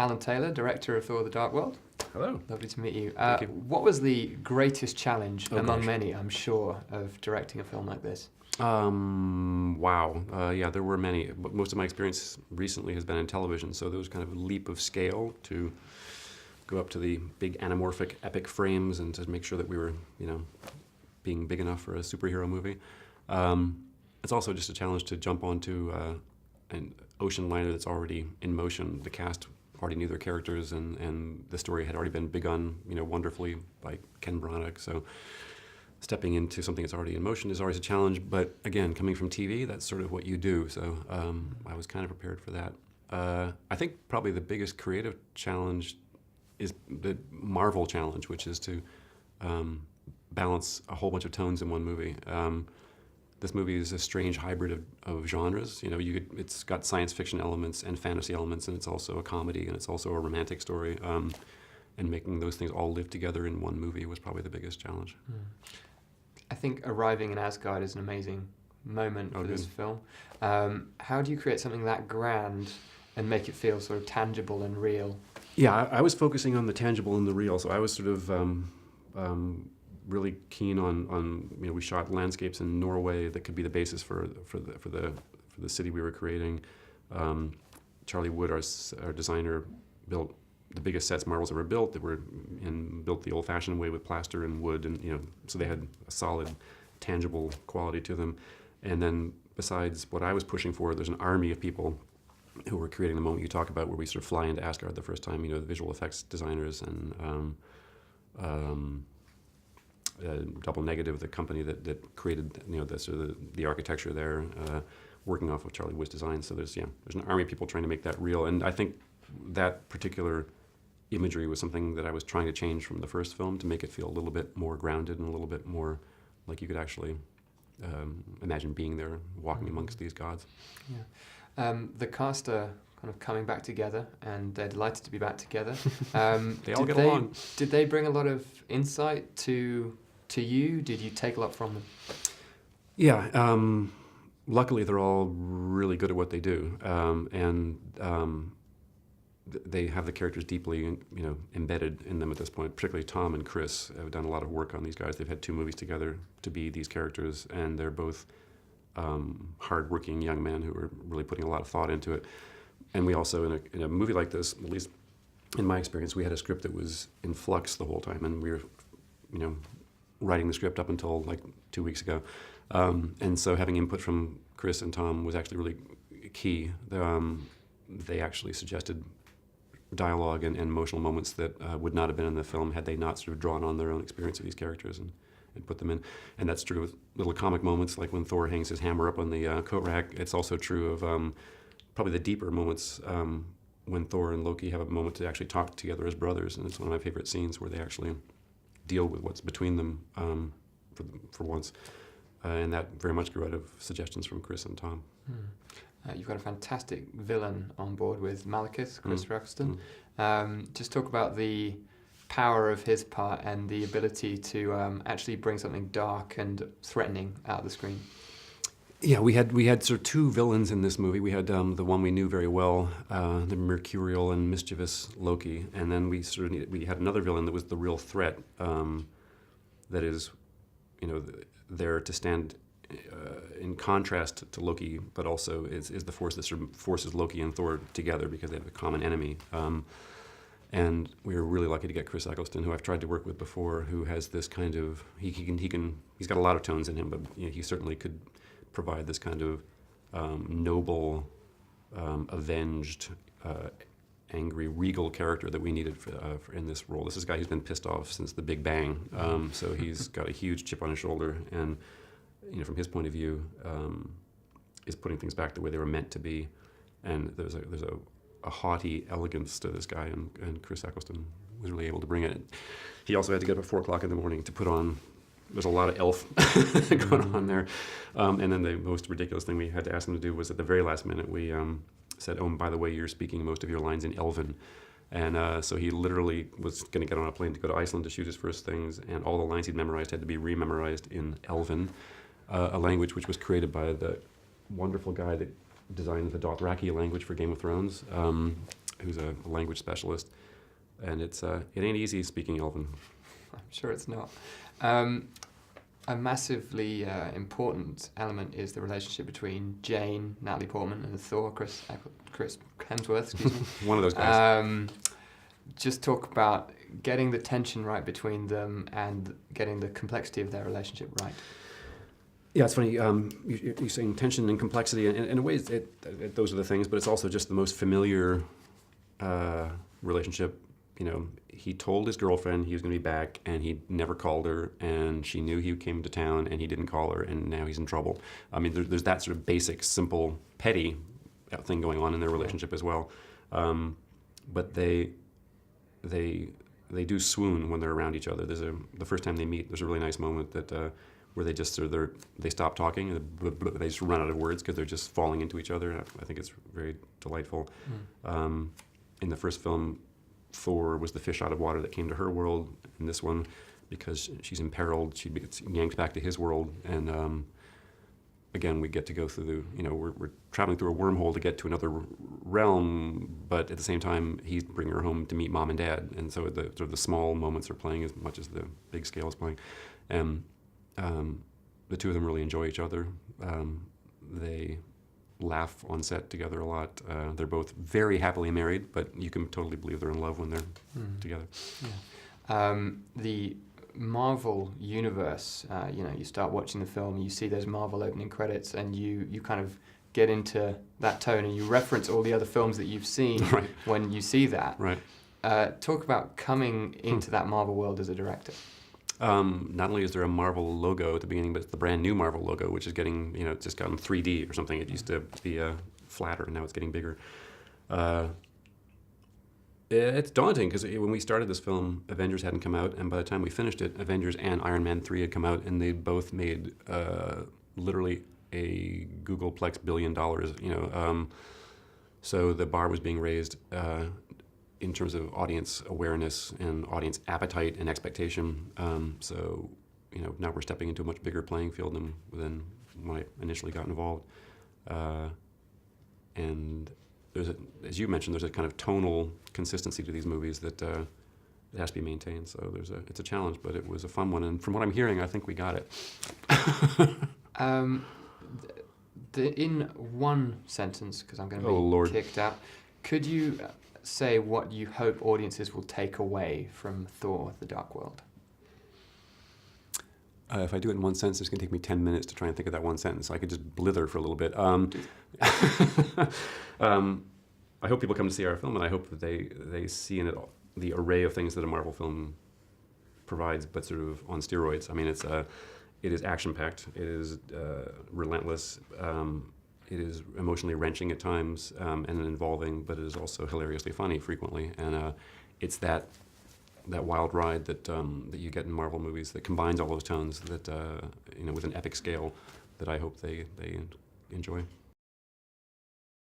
Alan Taylor, director of Thor: The Dark World. Hello. Lovely to meet you. Thank you. What was the greatest challenge, among gosh. many, I'm sure, of directing a film like this? Wow. Yeah, there were many. But most of my experience recently has been in television, so there was kind of a leap of scale to go up to the big anamorphic epic frames and to make sure that we were, being big enough for a superhero movie. It's also just a challenge to jump onto an ocean liner that's already in motion. The cast already knew their characters, and the story had already been begun, wonderfully by Ken Branagh. So stepping into something that's already in motion is always a challenge. But again, coming from TV, that's sort of what you do. So I was kind of prepared for that. I think probably the biggest creative challenge is the Marvel challenge, which is to balance a whole bunch of tones in one movie. This movie is a strange hybrid of genres. It's got science fiction elements and fantasy elements, and it's also a comedy, and it's also a romantic story. And making those things all live together in one movie was probably the biggest challenge. I think arriving in Asgard is an amazing moment for this film. How do you create something that grand and make it feel sort of tangible and real? Yeah, I was focusing on the tangible and the real, so I was sort of really keen on we shot landscapes in Norway that could be the basis for the city we were creating. Charlie Wood, our designer, built the biggest sets Marvel's ever built that were built the old-fashioned way with plaster and wood, and so they had a solid, tangible quality to them. And then besides what I was pushing for, there's an army of people who were creating the moment you talk about, where we sort of fly into Asgard the first time. The visual effects designers and Double Negative, the company that created the architecture there, working off of Charlie Wood's design. So there's an army of people trying to make that real, and I think that particular imagery was something that I was trying to change from the first film to make it feel a little bit more grounded and a little bit more like you could actually imagine being there, walking amongst these gods. Yeah. The cast are kind of coming back together, and they're delighted to be back together. They all get along. Did they bring a lot of insight to you? Did you take a lot from them? Yeah. Luckily, they're all really good at what they do, and they have the characters deeply, embedded in them at this point. Particularly Tom and Chris have done a lot of work on these guys. They've had 2 movies together to be these characters, and they're both hard-working young men who are really putting a lot of thought into it. And we also, in a movie like this, at least in my experience, we had a script that was in flux the whole time, and we were, writing the script up until like 2 weeks ago. And so having input from Chris and Tom was actually really key. They actually suggested dialogue and emotional moments that would not have been in the film had they not sort of drawn on their own experience of these characters and put them in. And that's true with little comic moments, like when Thor hangs his hammer up on the coat rack. It's also true of probably the deeper moments when Thor and Loki have a moment to actually talk together as brothers. And it's one of my favorite scenes where they actually deal with what's between them for once. And that very much grew out of suggestions from Chris and Tom. You've got a fantastic villain on board with Malekith, Chris Eccleston. Just talk about the power of his part and the ability to actually bring something dark and threatening out of the screen. Yeah, we had sort of 2 villains in this movie. We had the one we knew very well, the mercurial and mischievous Loki, and then we had another villain that was the real threat, that is, there to stand in contrast to Loki, but also is the force that sort of forces Loki and Thor together because they have a common enemy. And we were really lucky to get Chris Eccleston, who I've tried to work with before, who has this kind of he's got a lot of tones in him, but he certainly could provide this kind of noble, avenged, angry, regal character that we needed for in this role. This is a guy who's been pissed off since the Big Bang, so he's got a huge chip on his shoulder, and from his point of view, is putting things back the way they were meant to be. And there's a haughty elegance to this guy, and Chris Eccleston was really able to bring it. He also had to get up at 4 o'clock in the morning to put on. There's a lot of elf going on there. And then the most ridiculous thing we had to ask him to do was at the very last minute, we said, oh, and by the way, you're speaking most of your lines in Elven. And so he literally was going to get on a plane to go to Iceland to shoot his first things, and all the lines he'd memorized had to be re-memorized in Elven, a language which was created by the wonderful guy that designed the Dothraki language for Game of Thrones, who's a language specialist, and it ain't easy speaking Elven. I'm sure it's not. A massively important element is the relationship between Jane, Natalie Portman, and Thor, Chris Hemsworth, excuse me. One of those guys. Just talk about getting the tension right between them and getting the complexity of their relationship right. Yeah, it's funny. You're saying tension and complexity, and in a way, those are the things. But it's also just the most familiar relationship. You know, he told his girlfriend he was going to be back, and he never called her, and she knew he came to town, and he didn't call her, and now he's in trouble. I mean, there's that sort of basic, simple, petty thing going on in their relationship as well. But they do swoon when they're around each other. The first time they meet, there's a really nice moment that where they just they stop talking and they just run out of words because they're just falling into each other. I think it's very delightful. In the first film, Thor was the fish out of water that came to her world. In this one, because she's imperiled, she gets yanked back to his world, and again, we get to go through we're traveling through a wormhole to get to another realm, but at the same time, he's bringing her home to meet mom and dad, and so the sort of the small moments are playing as much as the big scale is playing, and the two of them really enjoy each other. They laugh on set together a lot. They're both very happily married, but you can totally believe they're in love when they're together. Yeah. The Marvel universe, you start watching the film, you see those Marvel opening credits, and you kind of get into that tone, and you reference all the other films that you've seen Right. when you see that. Right. Talk about coming into that Marvel world as a director. Not only is there a Marvel logo at the beginning, but it's the brand new Marvel logo, which is getting, it's just gotten 3D or something. It used to be flatter, and now it's getting bigger. It's daunting because when we started this film, Avengers hadn't come out, and by the time we finished it, Avengers and Iron Man 3 had come out, and they both made literally a Googleplex $1 billion. So the bar was being raised in terms of audience awareness and audience appetite and expectation. So now we're stepping into a much bigger playing field than when I initially got involved. And as you mentioned, there's a kind of tonal consistency to these movies that it has to be maintained. So it's a challenge, but it was a fun one. And from what I'm hearing, I think we got it. In one sentence, because I'm going to be kicked out, could you say what you hope audiences will take away from Thor: The Dark World? If I do it in one sentence, it's going to take me 10 minutes to try and think of that one sentence. So I could just blither for a little bit. I hope people come to see our film, and I hope that they see in it the array of things that a Marvel film provides, but sort of on steroids. I mean, it is action-packed. It is relentless. It is emotionally wrenching at times and involving, but it is also hilariously funny frequently. And it's that wild ride that you get in Marvel movies that combines all those tones that with an epic scale that I hope they enjoy.